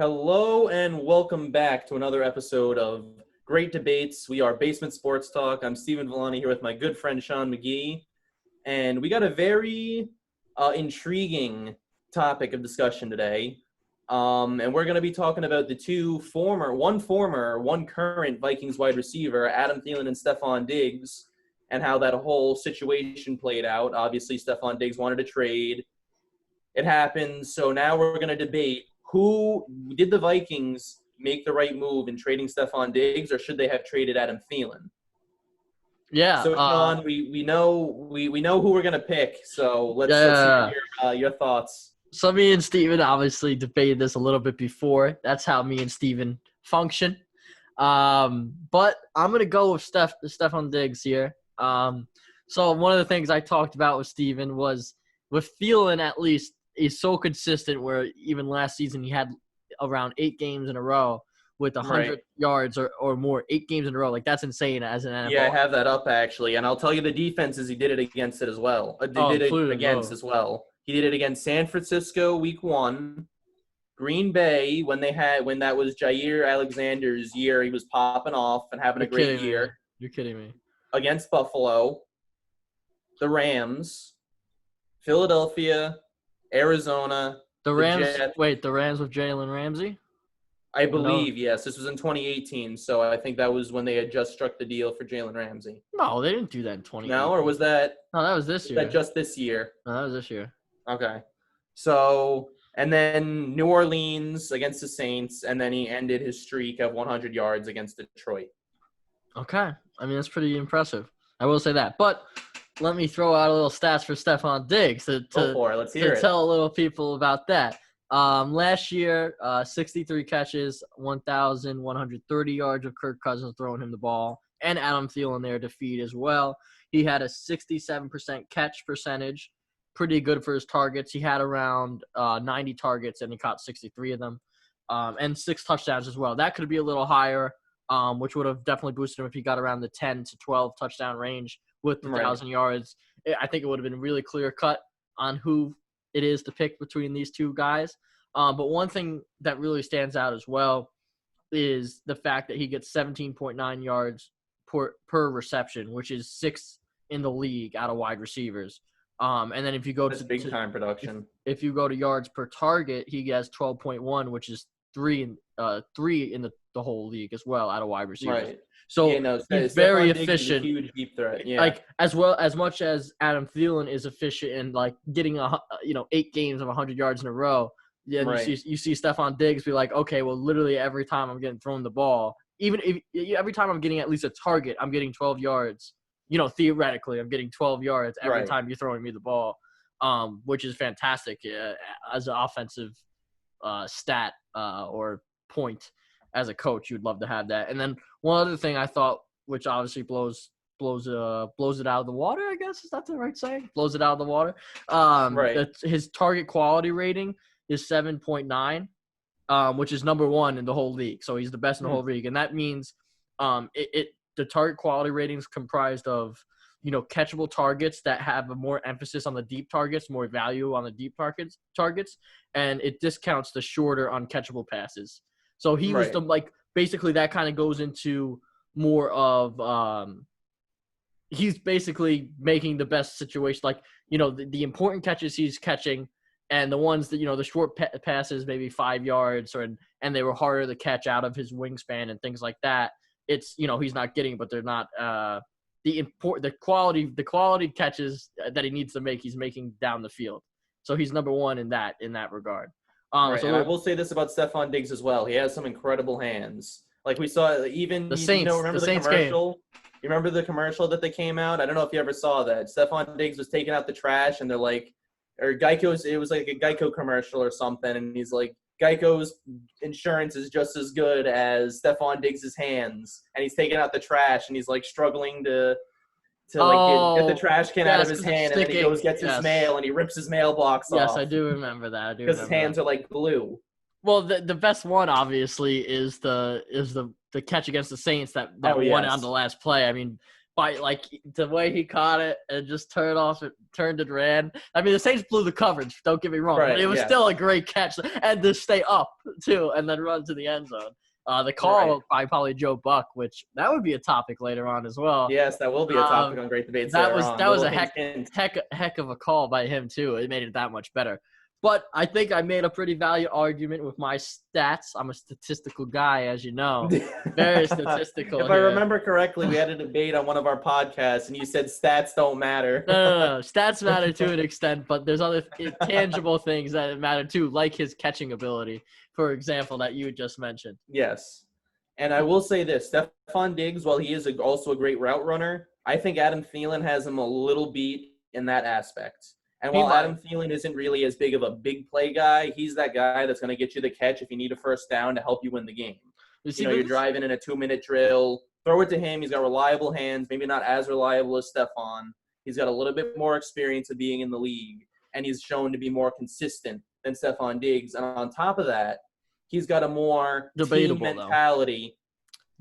Hello and welcome back to another episode of Great Debates. We are Basement Sports Talk. I'm Stephen Villani here with my good friend Sean McGee, and we got a very intriguing topic of discussion today. And we're going to be talking about one current Vikings wide receiver, Adam Thielen and Stefon Diggs, and how that whole situation played out. Obviously, Stefon Diggs wanted to trade. It happened, so now we're going to debate who did the Vikings make the right move in trading Stefon Diggs, or should they have traded Adam Thielen? Yeah. So Sean, we know who we're gonna pick. So let's hear your thoughts. So me and Steven obviously debated this a little bit before. That's how me and Steven function. But I'm gonna go with Stefon Diggs here. So one of the things I talked about with Steven was with Thielen, at least, he's so consistent where even last season he had around 8 games in a row with 100 yards or more, 8 games in a row. Like, that's insane as an NFL. Yeah, I have that up, actually. And I'll tell you the defenses he did it against as well. He did it against San Francisco week 1, Green Bay when that was Jair Alexander's year. He was popping off and having a great year. You're kidding me. Against Buffalo, the Rams, Philadelphia, Arizona. The Rams with Jalen Ramsey? I believe, yes. This was in 2018, so I think that was when they had just struck the deal for Jalen Ramsey. No, they didn't do that in 2018. No, or was that? No, that was this year. Was that just this year? No, that was this year. Okay. So, and then New Orleans against the Saints, and then he ended his streak of 100 yards against Detroit. Okay. I mean, that's pretty impressive. I will say that. But let me throw out a little stats for Stefon Diggs to tell a little people about that. Last year, 63 catches, 1,130 yards of Kirk Cousins throwing him the ball, and Adam Thielen there to feed as well. He had a 67% catch percentage, pretty good for his targets. He had around 90 targets, and he caught 63 of them, and 6 touchdowns as well. That could be a little higher, which would have definitely boosted him if he got around the 10 to 12 touchdown range with the 1,000 yards. I think it would have been really clear cut on who it is to pick between these two guys. But one thing that really stands out as well is the fact that he gets 17.9 yards per reception, which is 6th in the league out of wide receivers. And then if you go to big time production, if you go to yards per target, he has 12.1, which is 3 in the whole league as well out of wide receivers. Right. So he's very efficient. Huge deep threat. Yeah. Like, as much as Adam Thielen is efficient in like getting 8 games of 100 yards in a row. Yeah, right. you see Stefon Diggs be like, okay, well, literally every time I'm getting thrown the ball, every time I'm getting at least a target, I'm getting 12 yards. Theoretically, I'm getting 12 yards every time you're throwing me the ball, which is fantastic as an offensive stat or point. As a coach, you'd love to have that. And then one other thing I thought, which obviously blows it out of the water, I guess. Is that the right saying? Blows it out of the water. His target quality rating is 7.9, which is number 1 in the whole league. So he's the best in the whole league. And that means the target quality rating is comprised of, catchable targets that have a more emphasis on the deep targets, more value on the deep targets, and it discounts the shorter uncatchable passes. So he was basically that kind of goes into more of he's basically making the best situation, the important catches he's catching, and the ones that, the short passes, maybe 5 yards, and they were harder to catch out of his wingspan and things like that. It's, he's not getting, but they're not the quality catches that he needs to make, he's making down the field. So he's number 1 in that regard. And I will say this about Stefon Diggs as well. He has some incredible hands. Like we saw even the Saints. Remember the commercial? You remember the commercial that they came out? I don't know if you ever saw that. Stefon Diggs was taking out the trash, and they're like, or Geico's. It was like a Geico commercial or something, and he's like, Geico's insurance is just as good as Stefon Diggs' hands, and he's taking out the trash, and he's like struggling to get the trash can out of his hand, and then he gets his mail, and he rips his mailbox off. Yes, I do remember that. Because his hands are like glue. Well, the best one obviously is the catch against the Saints that won on the last play. I mean, by like the way he caught it and just turned and ran. I mean, the Saints blew the coverage. Don't get me wrong, but it was still a great catch and to stay up too and then run to the end zone. The call by probably Joe Buck, which that would be a topic later on as well. Yes, that will be a topic on Great Debates. That was a heck of a call by him too. It made it that much better. But I think I made a pretty valid argument with my stats. I'm a statistical guy, as you know. Very statistical. If I remember correctly, we had a debate on one of our podcasts, and you said stats don't matter. No. Stats matter to an extent, but there's other tangible things that matter too, like his catching ability, for example, that you just mentioned. Yes. And I will say this. Stefon Diggs, while he is also a great route runner, I think Adam Thielen has him a little beat in that aspect. And while Adam Thielen isn't really as big of a big play guy, he's that guy that's going to get you the catch if you need a first down to help you win the game. You're driving in a 2-minute drill, throw it to him. He's got reliable hands, maybe not as reliable as Stefon. He's got a little bit more experience of being in the league, and he's shown to be more consistent than Stefon Diggs. And on top of that, he's got a more team mentality.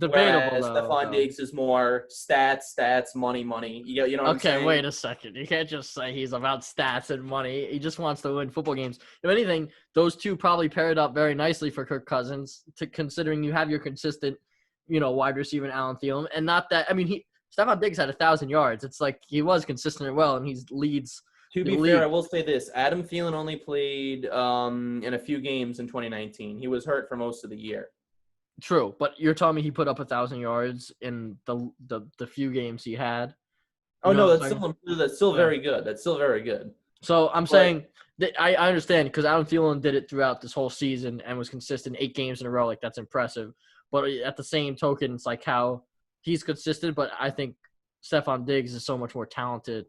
Whereas Stefon Diggs is more stats, money. You know what I'm saying? Okay, wait a second. You can't just say he's about stats and money. He just wants to win football games. If anything, those two probably paired up very nicely for Kirk Cousins, considering you have your consistent, wide receiver in Allen Thielen. And not that – I mean, Stefon Diggs had 1,000 yards. It's like he was consistent and well, and he leads – To be fair, I will say this. Adam Thielen only played in a few games in 2019. He was hurt for most of the year. True, but you're telling me he put up 1,000 yards in the few games he had? Oh, no, that's still very good. That's still very good. So I'm saying that I understand because Adam Thielen did it throughout this whole season and was consistent 8 games in a row. Like, that's impressive. But at the same token, it's like how he's consistent, but I think Stefon Diggs is so much more talented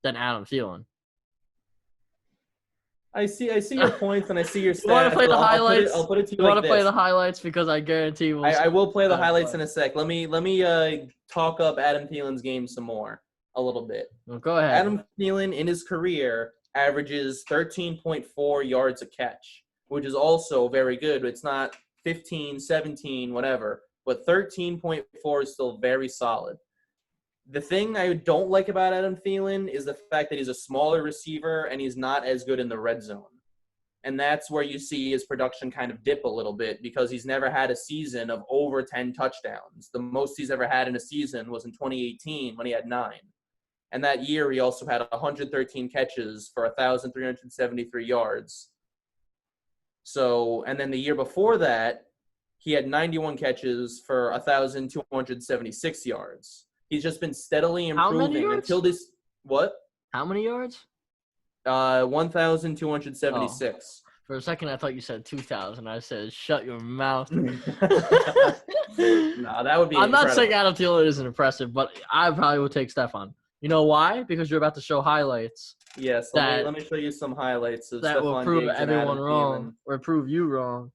than Adam Thielen. I see your points and I see your stats. You want to play the highlights? I'll put it to you like this. You want to play the highlights because I guarantee I will play the highlights in a sec. Let me talk up Adam Thielen's game some more a little bit. Well, go ahead. Adam Thielen in his career averages 13.4 yards a catch, which is also very good. It's not 15, 17, whatever, but 13.4 is still very solid. The thing I don't like about Adam Thielen is the fact that he's a smaller receiver and he's not as good in the red zone. And that's where you see his production kind of dip a little bit because he's never had a season of over 10 touchdowns. The most he's ever had in a season was in 2018 when he had 9. And that year he also had 113 catches for 1,373 yards. So, and then the year before that, he had 91 catches for 1,276 yards. He's just been steadily improving until this. What? How many yards? 1,276. For a second, I thought you said 2,000. I said, "Shut your mouth." No, that would be. I'm not saying Adam Thielen isn't impressive, but I probably would take Stefon. You know why? Because you're about to show highlights. Yes. Let me show you some highlights of that Stefon will prove Diggs everyone wrong or prove you wrong.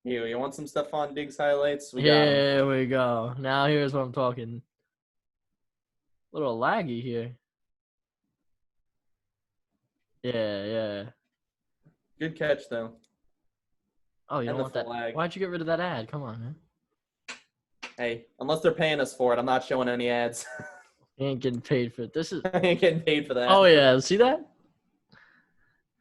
You want some Stefon Diggs highlights? Here we go. Now here's what I'm talking. A little laggy here. Yeah. Good catch, though. Oh, you don't want that? Lag. Why'd you get rid of that ad? Come on, man. Hey, unless they're paying us for it, I'm not showing any ads. You ain't getting paid for it. I ain't getting paid for that. Oh, yeah. See that?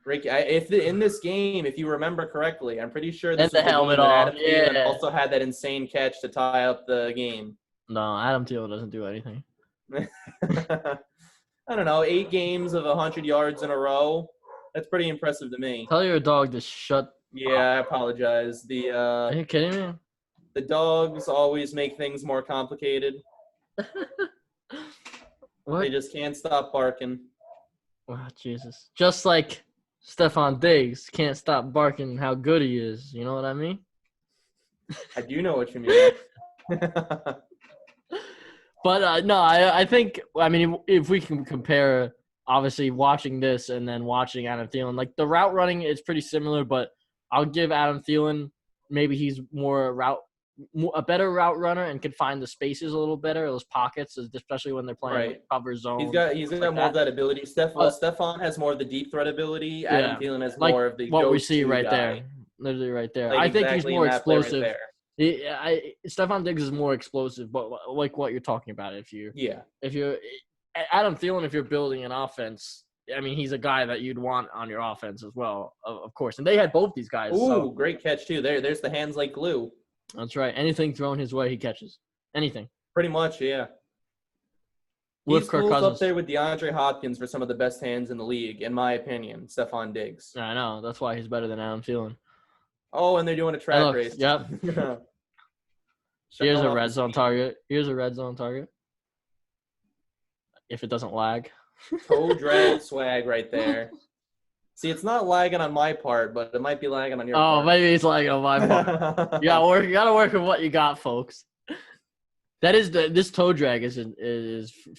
Ricky, in this game, if you remember correctly, I'm pretty sure this was the helmet off. Adam Thielen also had that insane catch to tie up the game. No, Adam Thielen doesn't do anything. I don't know, 8 games of 100 yards in a row. That's pretty impressive to me. Tell your dog to shut. Yeah, I apologize. Are you kidding me? The dogs always make things more complicated. What? They just can't stop barking. Oh, Jesus. Just like Stefon Diggs can't stop barking how good he is. You know what I mean? I do know what you mean. But, no, I think, if we can compare, obviously, watching this and then watching Adam Thielen, like, the route running is pretty similar, but I'll give Adam Thielen, maybe he's a better route runner and can find the spaces a little better, those pockets, especially when they're playing cover zone. He's got more of that ability. Stefon has more of the deep threat ability. Adam Thielen has more of the what we see right there. Literally right there. Like I think he's more explosive. Stephon Diggs is more explosive, but like what you're talking about, if you're Adam Thielen, if you're building an offense, I mean, he's a guy that you'd want on your offense as well, of course. And they had both these guys. Ooh, so. Great catch too. There's the hands like glue. That's right. Anything thrown his way, he catches. Anything. Pretty much, yeah. With He's Kirk close Cousins. up there with DeAndre Hopkins for some of the best hands in the league, in my opinion. Stephon Diggs. I know. That's why he's better than Adam Thielen. Oh, and they're doing a track race. Yep. Here's a red zone target. If it doesn't lag. Toe drag swag right there. See, it's not lagging on my part, but it might be lagging on your part. Oh, maybe it's lagging on my part. You gotta work with what you got, folks. That is this toe drag is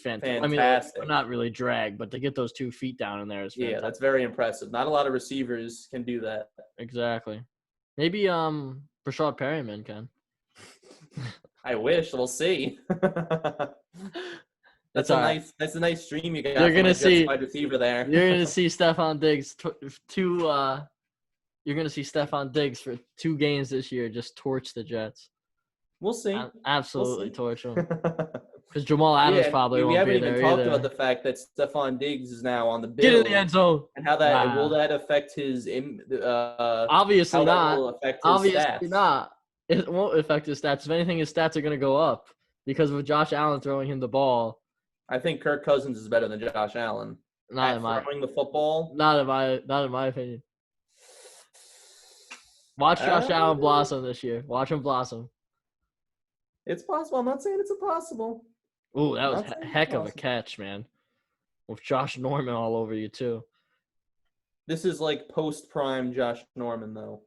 fantastic. I mean, not really drag, but to get those 2 feet down in there is fantastic. Yeah, that's very impressive. Not a lot of receivers can do that. Exactly. Maybe Brashad Perryman can. I wish. We'll see. That's a nice stream you got. You're gonna see wide receiver there. You're gonna see Stephon Diggs You're gonna see Stephon Diggs for 2 games this year just torch the Jets. We'll see. Absolutely torch them. Because Jamal Adams probably won't be there. We haven't even talked about the fact that Stephon Diggs is now on the Bills. Get in the end zone. And how will that affect his obviously not. Obviously stats? not. It won't affect his stats. If anything, his stats are gonna go up because of Josh Allen throwing him the ball. I think Kirk Cousins is better than Josh Allen. Throwing the football. Not in my opinion. Watch Josh Allen blossom this year. Watch him blossom. It's possible. I'm not saying it's impossible. Ooh, that was a heck of a catch, man. With Josh Norman all over you, too. This is like post-prime Josh Norman, though.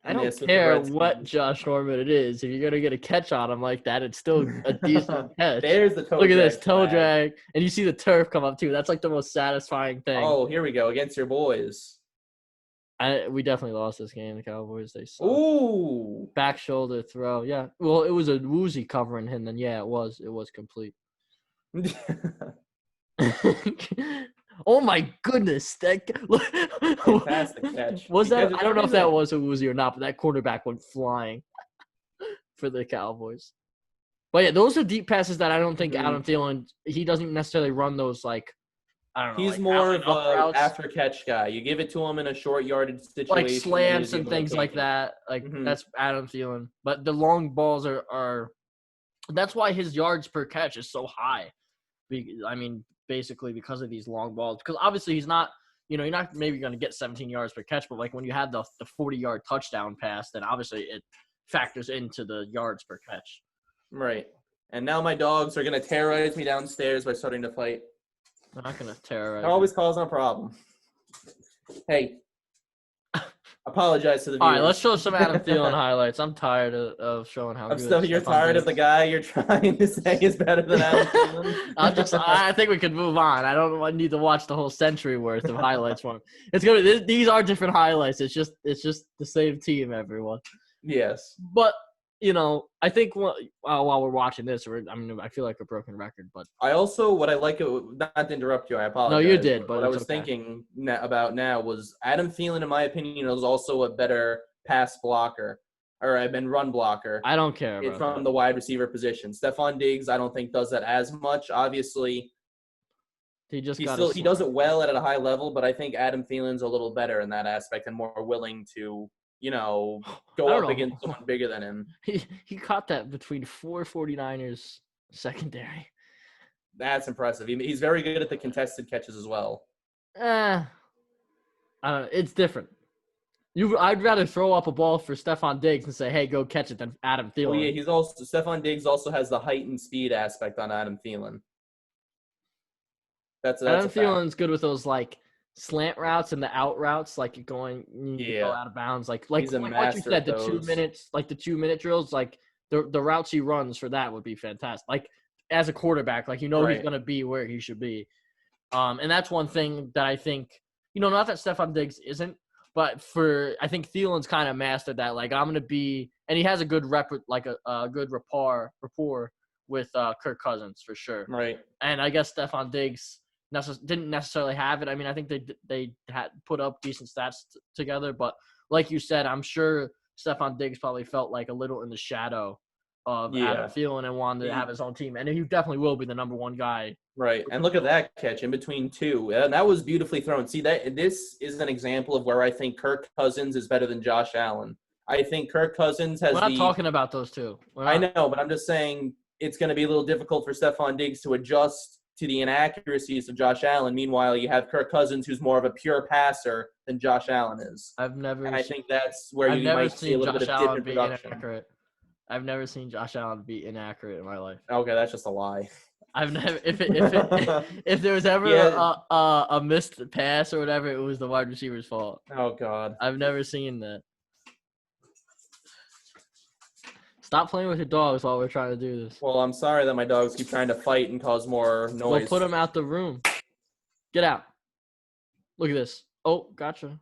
I don't care what Josh Norman it is. If you're going to get a catch on him like that, it's still a decent catch. There's the toe drag. Look at this, toe drag. And you see the turf come up, too. That's like the most satisfying thing. Oh, here we go. Against your boys. We definitely lost this game. The Cowboys, they suck. Ooh. Back shoulder throw. Yeah. Well, it was a woozy covering him. Then, yeah, it was complete. Oh, my goodness. Fantastic catch. Was that? I don't know if that was a woozy or not, but that quarterback went flying for the Cowboys. But, yeah, those are deep passes that I don't think Adam Thielen, he doesn't necessarily run those, like, I don't know. He's more of an after catch guy. You give it to him in a short yardage situation. Like slants and things like that. Like that's Adam Thielen. But the long balls are that's why his yards per catch is so high. I mean, basically because of these long balls. Because obviously he's not, you're not maybe going to get 17 yards per catch, but like when you have the 40-yard touchdown pass, then obviously it factors into the yards per catch. Right. And now my dogs are going to terrorize me downstairs by starting to fight. They're not going to terrorize. It always causing a problem. Hey, apologize to the viewers. All right, let's show some Adam Thielen highlights. I'm tired of showing how good. You're tired of the guy you're trying to say is better than Adam Thielen? I think we could move on. I don't need to watch the whole century worth of highlights from him. It's gonna be, these are different highlights. It's just the same team, everyone. Yes. But I think while we're watching this, I feel like a broken record, but I also what I like not to interrupt you. I apologize. No, you did. But what I was thinking about now was Adam Thielen, in my opinion, is also a better pass blocker or a run blocker. I don't care about from the wide receiver position. Stephon Diggs, I don't think does that as much. Obviously, he does it well at a high level, but I think Adam Thielen's a little better in that aspect and more willing to. Go up against someone bigger than him. He caught that between 4 49ers secondary. That's impressive. He's very good at the contested catches as well. I don't know. It's different. I'd rather throw up a ball for Stephon Diggs and say, hey, go catch it than Adam Thielen. Well, yeah, Stephon Diggs also has the height and speed aspect on Adam Thielen. That's Adam Thielen's good with those, like, slant routes and the out routes, like you go out of bounds, like you said, the 2 minutes, like the 2-minute drills, like the routes he runs for that would be fantastic. Like as a quarterback, like he's gonna be where he should be, and that's one thing that I think not that Stephon Diggs isn't, but I think Thielen's kind of mastered that. Like I'm gonna be, and he has a good a good rapport with Kirk Cousins for sure. Right. And I guess Stephon Diggs didn't necessarily have it. I mean, I think they had put up decent stats together, but like you said, I'm sure Stephon Diggs probably felt like a little in the shadow of Yeah. Adam Thielen and wanted to have his own team. And he definitely will be the number one guy. Right. And look at that catch in between two. And that was beautifully thrown. See, this is an example of where I think Kirk Cousins is better than Josh Allen. I think Kirk Cousins has We're not talking about those two. I know, but I'm just saying it's going to be a little difficult for Stephon Diggs to adjust to the inaccuracies of Josh Allen. Meanwhile, you have Kirk Cousins, who's more of a pure passer than Josh Allen is. I think that's where you might see a little bit of dip in production. Inaccurate. I've never seen Josh Allen be inaccurate in my life. Okay, that's just a lie. I've never. If there was ever a missed pass or whatever, it was the wide receiver's fault. Oh God, I've never seen that. Stop playing with your dogs while we're trying to do this. Well, I'm sorry that my dogs keep trying to fight and cause more noise. Well, put them out the room. Get out. Look at this. Oh, gotcha.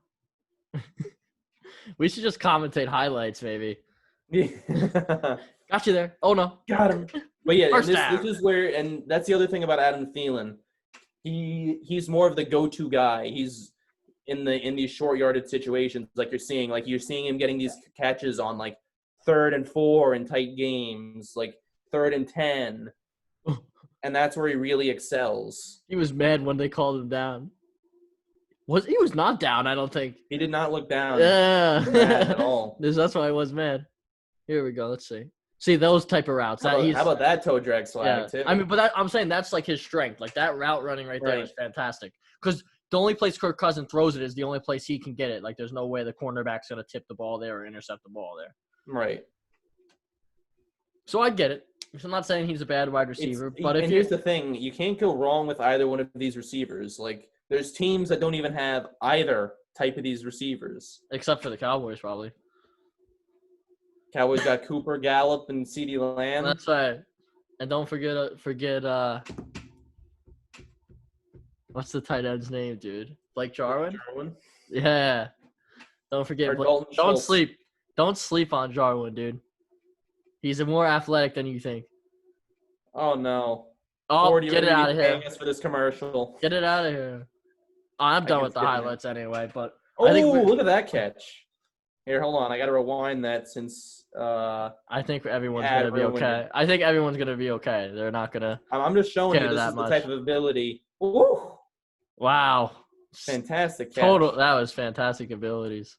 We should just commentate highlights, maybe. Got you there. Oh, no. Got him. But yeah, this is where – and that's the other thing about Adam Thielen. He's more of the go-to guy. He's in these short yardage situations like you're seeing. Like you're seeing him getting these catches on like 3rd and 4 in tight games, like 3rd and 10. And that's where he really excels. He was mad when they called him down. He was not down, I don't think. He did not look down. Yeah. At all. That's why I was mad. Here we go. Let's see. See those type of routes. How about that toe drag swag too? I mean, but I'm saying that's like his strength. Like that route running right there is fantastic. Because the only place Kirk Cousins throws it is the only place he can get it. Like there's no way the cornerback's gonna tip the ball there or intercept the ball there. Right. So I get it. I'm not saying he's a bad wide receiver, but here's the thing: you can't go wrong with either one of these receivers. Like there's teams that don't even have either type of these receivers, except for the Cowboys, probably. Cowboys got Cooper, Gallup, and CeeDee Lamb. That's right. And don't forget what's the tight end's name, dude? Blake Jarwin? Yeah. Don't forget Don't sleep on Jarwin, dude. He's more athletic than you think. Oh no. Oh, get it out of here. For this commercial. Get it out of here. I'm done with the highlights anyway, but look at that catch. Here, hold on. I got to rewind that since I think everyone's going to be okay. I think everyone's going to be okay. They're not going to I'm just showing you this is the type of ability. Woo! Wow. Fantastic catch. That was fantastic abilities.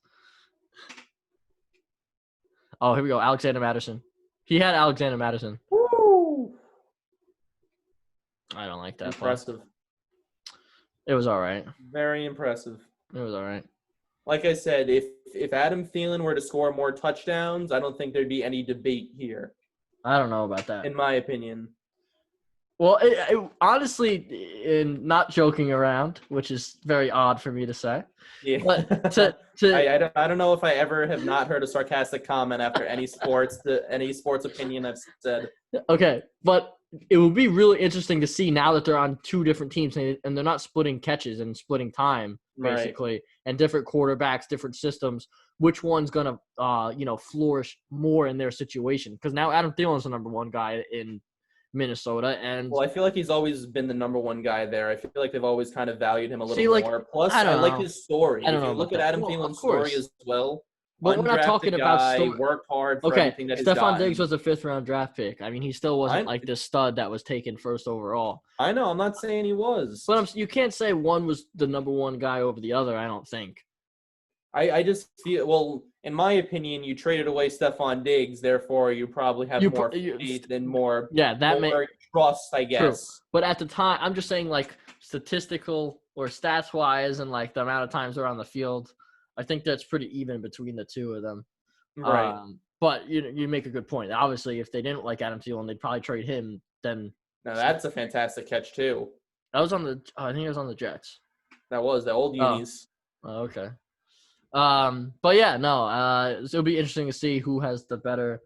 Oh, here we go. Alexander Madison. He had Alexander Madison. Woo! I don't like that. Impressive. Play. It was all right. Very impressive. It was all right. Like I said, if Adam Thielen were to score more touchdowns, I don't think there'd be any debate here. I don't know about that. In my opinion. Well, honestly, in not joking around, which is very odd for me to say. Yeah. But I don't know if I ever have not heard a sarcastic comment after any sports opinion I've said. Okay, but it would be really interesting to see now that they're on two different teams and they're not splitting catches and splitting time basically, and different quarterbacks, different systems. Which one's gonna flourish more in their situation? Because now Adam Thielen's the number one guy in Minnesota, and I feel like he's always been the number one guy there. I feel like they've always kind of valued him a little more. Plus, I like his story. If you look at Adam Thielen's story as well. But we're not talking about story. Worked hard for everything that he's Stephon Diggs was a 5th-round draft pick. I mean, he still wasn't like the stud that was taken first overall. I know. I'm not saying he was. But you can't say one was the number one guy over the other, I don't think. I just feel, in my opinion, you traded away Stephon Diggs, therefore you probably have more faith and more trust, I guess. True. But at the time, I'm just saying, like, statistical or stats-wise and, like, the amount of times they're on the field, I think that's pretty even between the two of them. Right. But you make a good point. Obviously, if they didn't like Adam Thielen, they'd probably trade him. Then now that's a fantastic catch too. That was I think it was on the Jets. That was the old unis. Oh, okay. But yeah, no. It'll be interesting to see who has the better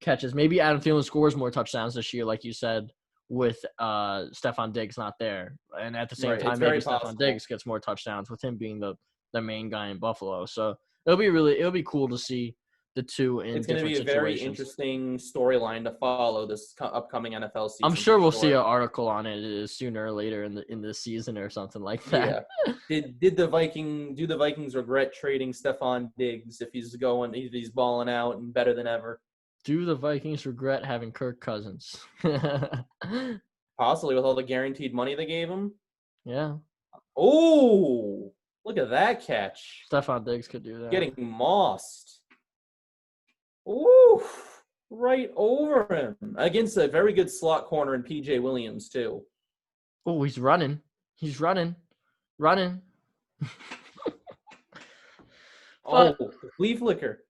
catches. Maybe Adam Thielen scores more touchdowns this year, like you said, with Stephon Diggs not there, and at the same time, maybe Stephon Diggs gets more touchdowns with him being the main guy in Buffalo. So it'll be cool to see the two in It's going to different be a very situations. interesting storyline to follow this upcoming NFL season. I'm sure we'll see an article on it sooner or later in the season or something like that. Yeah. Do the Vikings regret trading Stephon Diggs if he's balling out and better than ever? Do the Vikings regret having Kirk Cousins? Possibly, with all the guaranteed money they gave him. Yeah. Oh, look at that catch. Stephon Diggs could do that. Getting mossed. Ooh, right over him. Against a very good slot corner in P.J. Williams, too. Oh, he's running. He's running. Running. Oh, flea flicker.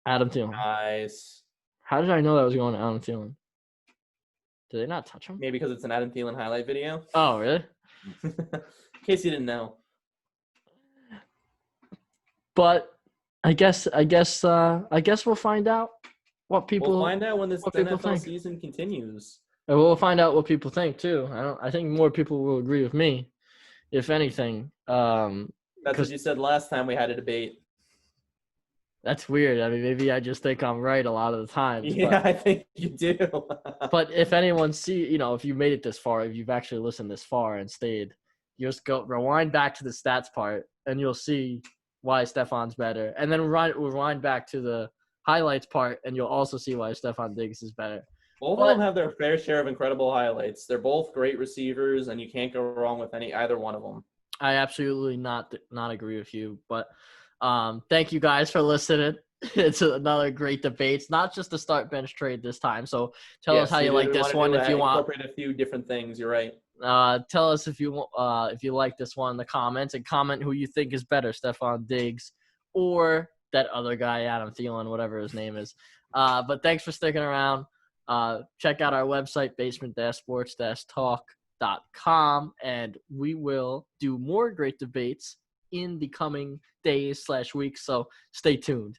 Adam Thielen. Nice. How did I know that was going to Adam Thielen? Did they not touch him? Maybe because it's an Adam Thielen highlight video. Oh, really? In case you didn't know. But I guess we'll find out what people. We'll find out when this NFL season continues. And we'll find out what people think too. I think more people will agree with me, if anything. That's what you said last time we had a debate. That's weird. I mean, maybe I just think I'm right a lot of the time. Yeah, I think you do. But if anyone if you made it this far, if you've actually listened this far and stayed, you just rewind back to the stats part, and you'll see why Stephon's better. And then rewind back to the highlights part, and you'll also see why Stephon Diggs is better. Both of them have their fair share of incredible highlights. They're both great receivers, and you can't go wrong with either one of them. I absolutely not agree with you, but thank you guys for listening. It's another great debate. It's not just a start bench trade this time. So tell us how you like this one if you want. Incorporate a few different things. You're right. Tell us if you like this one in the comments, and comment who you think is better, Stephon Diggs or that other guy, Adam Thielen, whatever his name is. But thanks for sticking around. Check out our website, basement-sports-talk.com, and we will do more great debates in the coming days/weeks. So stay tuned.